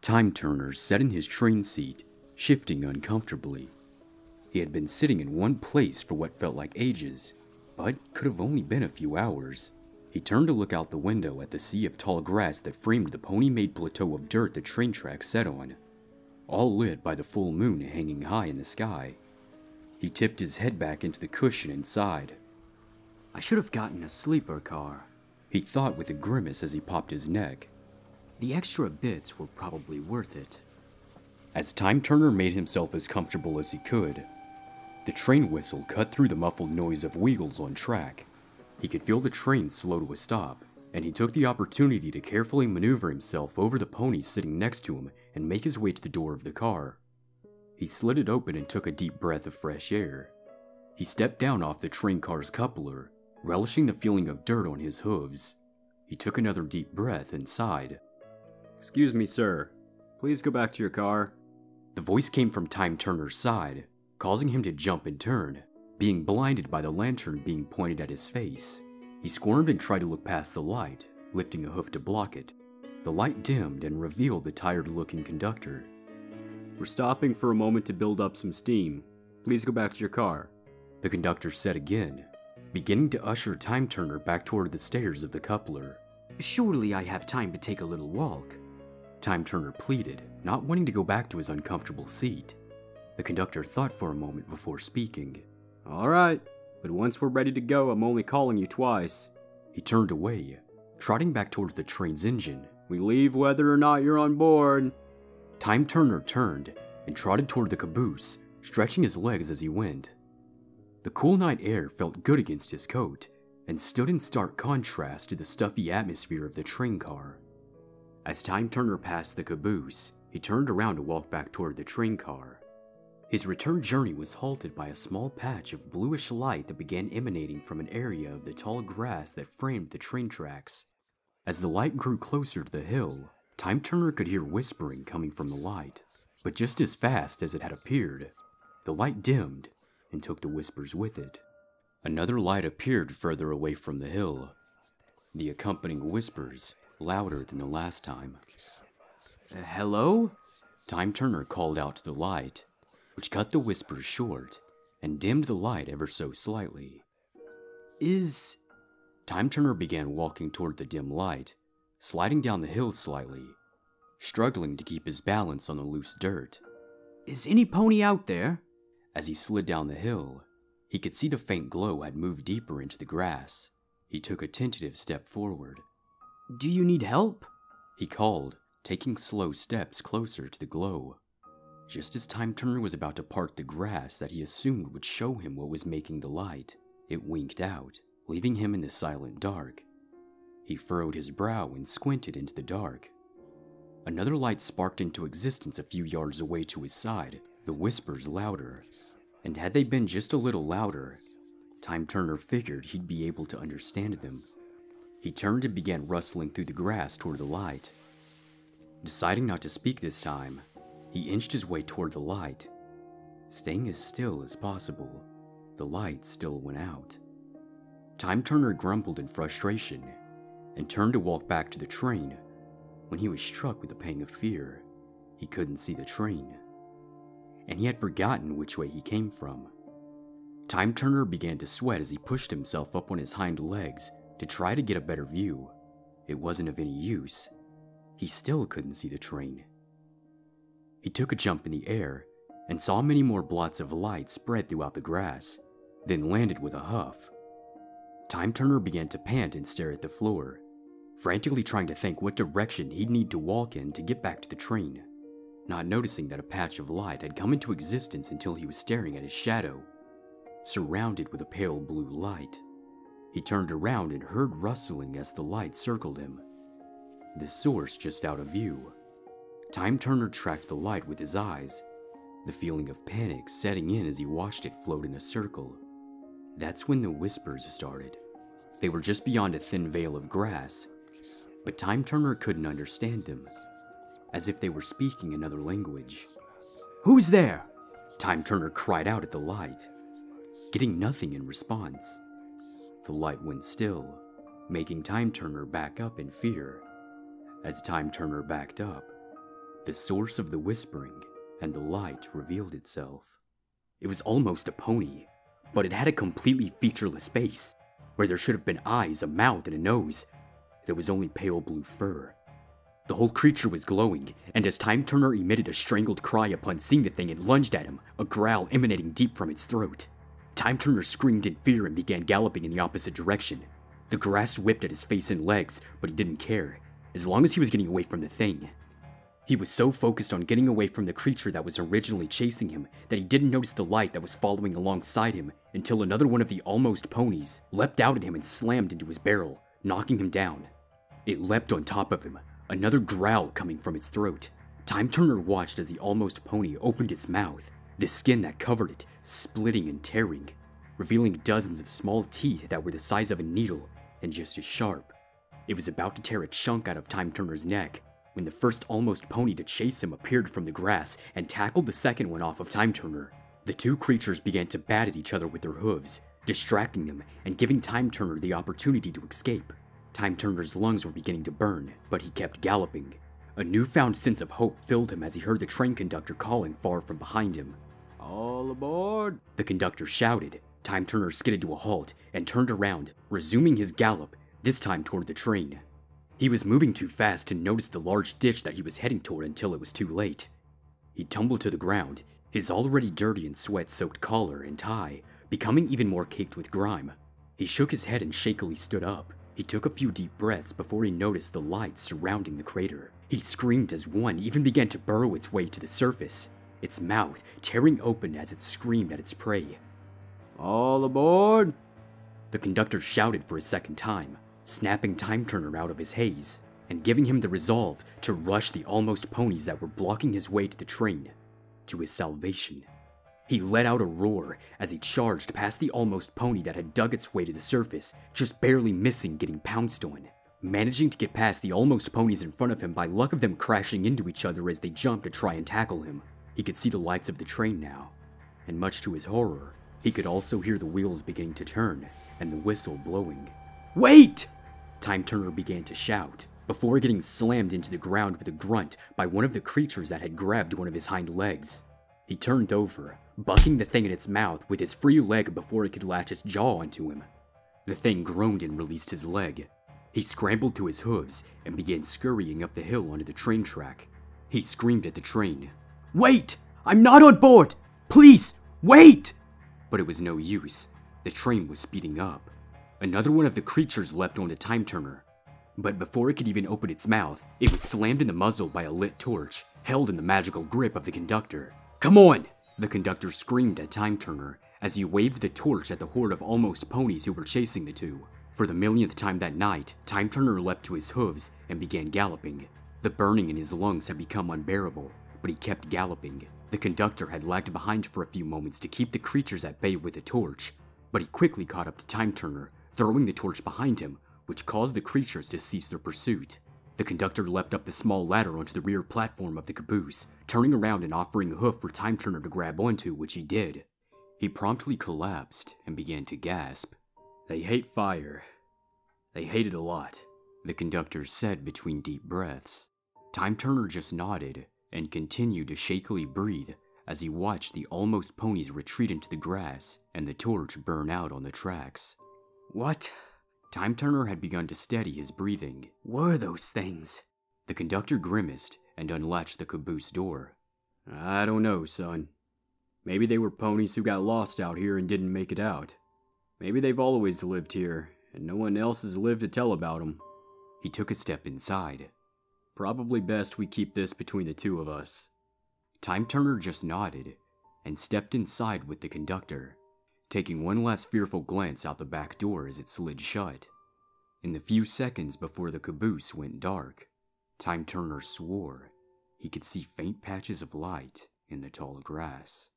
Time Turner sat in his train seat, shifting uncomfortably. He had been sitting in one place for what felt like ages, but could have only been a few hours. He turned to look out the window at the sea of tall grass that framed the pony-made plateau of dirt the train tracks set on, all lit by the full moon hanging high in the sky. He tipped his head back into the cushion and sighed. I should have gotten a sleeper car, he thought with a grimace as he popped his neck. The extra bits were probably worth it. As Time Turner made himself as comfortable as he could, the train whistle cut through the muffled noise of wheels on track. He could feel the train slow to a stop, and he took the opportunity to carefully maneuver himself over the ponies sitting next to him and make his way to the door of the car. He slid it open and took a deep breath of fresh air. He stepped down off the train car's coupler, relishing the feeling of dirt on his hooves. He took another deep breath and sighed. Excuse me, sir. Please go back to your car. The voice came from Time Turner's side, causing him to jump and turn, being blinded by the lantern being pointed at his face. He squirmed and tried to look past the light, lifting a hoof to block it. The light dimmed and revealed the tired-looking conductor. We're stopping for a moment to build up some steam. Please go back to your car, the conductor said again, beginning to usher Time Turner back toward the stairs of the coupler. Surely I have time to take a little walk, Time Turner pleaded, not wanting to go back to his uncomfortable seat. The conductor thought for a moment before speaking. All right, but once we're ready to go, I'm only calling you twice. He turned away, trotting back towards the train's engine. We leave whether or not you're on board. Time Turner turned and trotted toward the caboose, stretching his legs as he went. The cool night air felt good against his coat and stood in stark contrast to the stuffy atmosphere of the train car. As Time Turner passed the caboose, he turned around to walk back toward the train car. His return journey was halted by a small patch of bluish light that began emanating from an area of the tall grass that framed the train tracks. As the light grew closer to the hill, Time Turner could hear whispering coming from the light, but just as fast as it had appeared, the light dimmed and took the whispers with it. Another light appeared further away from the hill, the accompanying whispers louder than the last time. Hello? Time Turner called out to the light, which cut the whispers short and dimmed the light ever so slightly. Time Turner began walking toward the dim light, sliding down the hill slightly, struggling to keep his balance on the loose dirt. Is any pony out there? As he slid down the hill, he could see the faint glow had moved deeper into the grass. He took a tentative step forward. Do you need help? He called, taking slow steps closer to the glow. Just as Time Turner was about to part the grass that he assumed would show him what was making the light, it winked out, leaving him in the silent dark. He furrowed his brow and squinted into the dark. Another light sparked into existence a few yards away to his side, the whispers louder. And had they been just a little louder, Time Turner figured he'd be able to understand them. He turned and began rustling through the grass toward the light. Deciding not to speak this time, he inched his way toward the light. Staying as still as possible, the light still went out. Time Turner grumbled in frustration and turned to walk back to the train when he was struck with a pang of fear. He couldn't see the train, and he had forgotten which way he came from. Time Turner began to sweat as he pushed himself up on his hind legs to try to get a better view. It wasn't of any use. He still couldn't see the train. He took a jump in the air and saw many more blots of light spread throughout the grass, then landed with a huff. Time Turner began to pant and stare at the floor, frantically trying to think what direction he'd need to walk in to get back to the train, not noticing that a patch of light had come into existence until he was staring at his shadow, surrounded with a pale blue light. He turned around and heard rustling as the light circled him, the source just out of view. Time Turner tracked the light with his eyes, the feeling of panic setting in as he watched it float in a circle. That's when the whispers started. They were just beyond a thin veil of grass, but Time Turner couldn't understand them, as if they were speaking another language. Who's there? Time Turner cried out at the light, getting nothing in response. The light went still, making Time Turner back up in fear. As Time Turner backed up, the source of the whispering, and the light revealed itself. It was almost a pony, but it had a completely featureless face. Where there should have been eyes, a mouth, and a nose, there was only pale blue fur. The whole creature was glowing, and as Time Turner emitted a strangled cry upon seeing the thing, it lunged at him, a growl emanating deep from its throat. Time Turner screamed in fear and began galloping in the opposite direction. The grass whipped at his face and legs, but he didn't care, as long as he was getting away from the thing. He was so focused on getting away from the creature that was originally chasing him that he didn't notice the light that was following alongside him until another one of the almost ponies leapt out at him and slammed into his barrel, knocking him down. It leapt on top of him, another growl coming from its throat. Time Turner watched as the almost pony opened its mouth, the skin that covered it splitting and tearing, revealing dozens of small teeth that were the size of a needle and just as sharp. It was about to tear a chunk out of Time Turner's neck when the first almost pony to chase him appeared from the grass and tackled the second one off of Time Turner. The two creatures began to bat at each other with their hooves, distracting them and giving Time Turner the opportunity to escape. Time Turner's lungs were beginning to burn, but he kept galloping. A newfound sense of hope filled him as he heard the train conductor calling far from behind him. All aboard! The conductor shouted. Time Turner skidded to a halt and turned around, resuming his gallop, this time toward the train. He was moving too fast to notice the large ditch that he was heading toward until it was too late. He tumbled to the ground, his already dirty and sweat-soaked collar and tie becoming even more caked with grime. He shook his head and shakily stood up. He took a few deep breaths before he noticed the lights surrounding the crater. He screamed as one even began to burrow its way to the surface, its mouth tearing open as it screamed at its prey. All aboard! The conductor shouted for a second time, snapping Time Turner out of his haze, and giving him the resolve to rush the almost ponies that were blocking his way to the train, to his salvation. He let out a roar as he charged past the almost pony that had dug its way to the surface, just barely missing getting pounced on, managing to get past the almost ponies in front of him by luck of them crashing into each other as they jumped to try and tackle him. He could see the lights of the train now, and much to his horror, he could also hear the wheels beginning to turn and the whistle blowing. "Wait!" Time Turner began to shout, before getting slammed into the ground with a grunt by one of the creatures that had grabbed one of his hind legs. He turned over, bucking the thing in its mouth with his free leg before it could latch its jaw onto him. The thing groaned and released his leg. He scrambled to his hooves and began scurrying up the hill onto the train track. He screamed at the train, "Wait! I'm not on board! Please, wait!" But it was no use. The train was speeding up. Another one of the creatures leapt onto Time Turner, but before it could even open its mouth, it was slammed in the muzzle by a lit torch, held in the magical grip of the conductor. "Come on!" The conductor screamed at Time Turner as he waved the torch at the horde of almost ponies who were chasing the two. For the millionth time that night, Time Turner leapt to his hooves and began galloping. The burning in his lungs had become unbearable, but he kept galloping. The conductor had lagged behind for a few moments to keep the creatures at bay with the torch, but he quickly caught up to Time Turner, throwing the torch behind him, which caused the creatures to cease their pursuit. The conductor leapt up the small ladder onto the rear platform of the caboose, turning around and offering a hoof for Time Turner to grab onto, which he did. He promptly collapsed and began to gasp. "They hate fire. They hate it a lot," the conductor said between deep breaths. Time Turner just nodded and continued to shakily breathe as he watched the almost ponies retreat into the grass and the torch burn out on the tracks. "What?" Time Turner had begun to steady his breathing. "Were those things?" The conductor grimaced and unlatched the caboose door. "I don't know, son. Maybe they were ponies who got lost out here and didn't make it out. Maybe they've always lived here, and no one else has lived to tell about them." He took a step inside. "Probably best we keep this between the two of us." Time Turner just nodded and stepped inside with the conductor, taking one last fearful glance out the back door as it slid shut. In the few seconds before the caboose went dark, Time Turner swore he could see faint patches of light in the tall grass.